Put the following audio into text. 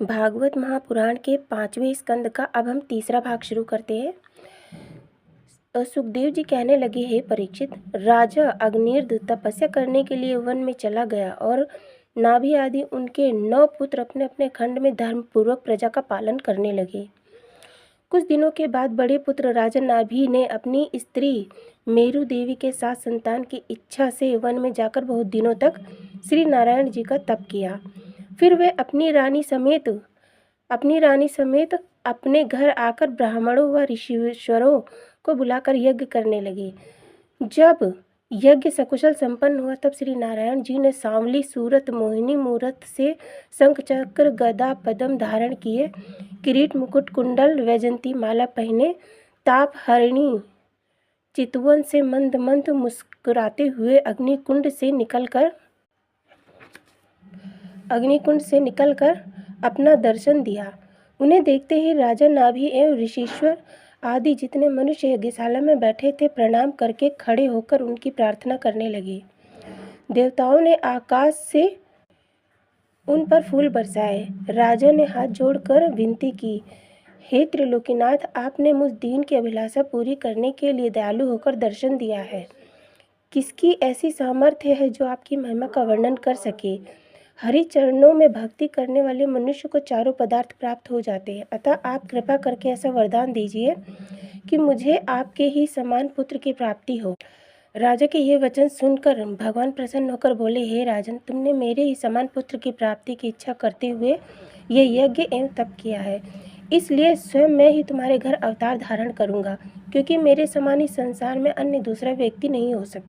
भागवत महापुराण के 5वें स्कंद का अब हम तीसरा भाग शुरू करते हैं। सुखदेव जी कहने लगे, हे परीक्षित, राजा अग्निर्ध तपस्या करने के लिए वन में चला गया और नाभि आदि उनके 9 पुत्र अपने अपने खंड में धर्मपूर्वक प्रजा का पालन करने लगे। कुछ दिनों के बाद बड़े पुत्र राजा नाभि ने अपनी स्त्री मेरु देवी के साथ संतान की इच्छा से वन में जाकर बहुत दिनों तक श्री नारायण जी का तप किया। फिर वे अपनी रानी समेत अपने घर आकर ब्राह्मणों व ऋषीश्वरों को बुलाकर यज्ञ करने लगे। जब यज्ञ सकुशल संपन्न हुआ तब श्री नारायण जी ने सांवली सूरत मोहिनी मूरत से शंख चक्र गदा पद्म धारण किए, किरीट मुकुट कुंडल वैजंती माला पहने, ताप हरिणी चितवन से मंद मंद मुस्कुराते हुए अग्निकुंड से निकलकर अपना दर्शन दिया। उन्हें देखते ही राजा नाभि एवं ऋषीश्वर आदि जितने मनुष्य यज्ञशाला में बैठे थे प्रणाम करके खड़े होकर उनकी प्रार्थना करने लगे। देवताओं ने आकाश से उन पर फूल बरसाए। राजा ने हाथ जोड़कर विनती की, हे त्रिलोकीनाथ, आपने मुझ दीन की अभिलाषा पूरी करने के लिए दयालु होकर दर्शन दिया है। किसकी ऐसी सामर्थ्य है जो आपकी महिमा का वर्णन कर सके। हरि चरणों में भक्ति करने वाले मनुष्य को चारों पदार्थ प्राप्त हो जाते हैं, अतः आप कृपा करके ऐसा वरदान दीजिए कि मुझे आपके ही समान पुत्र की प्राप्ति हो। राजा के ये वचन सुनकर भगवान प्रसन्न होकर बोले, हे राजन, तुमने मेरे ही समान पुत्र की प्राप्ति की इच्छा करते हुए ये यज्ञ एवं तप किया है, इसलिए स्वयं मैं ही तुम्हारे घर अवतार धारण करूँगा, क्योंकि मेरे समान इस संसार में अन्य दूसरा व्यक्ति नहीं हो सकता।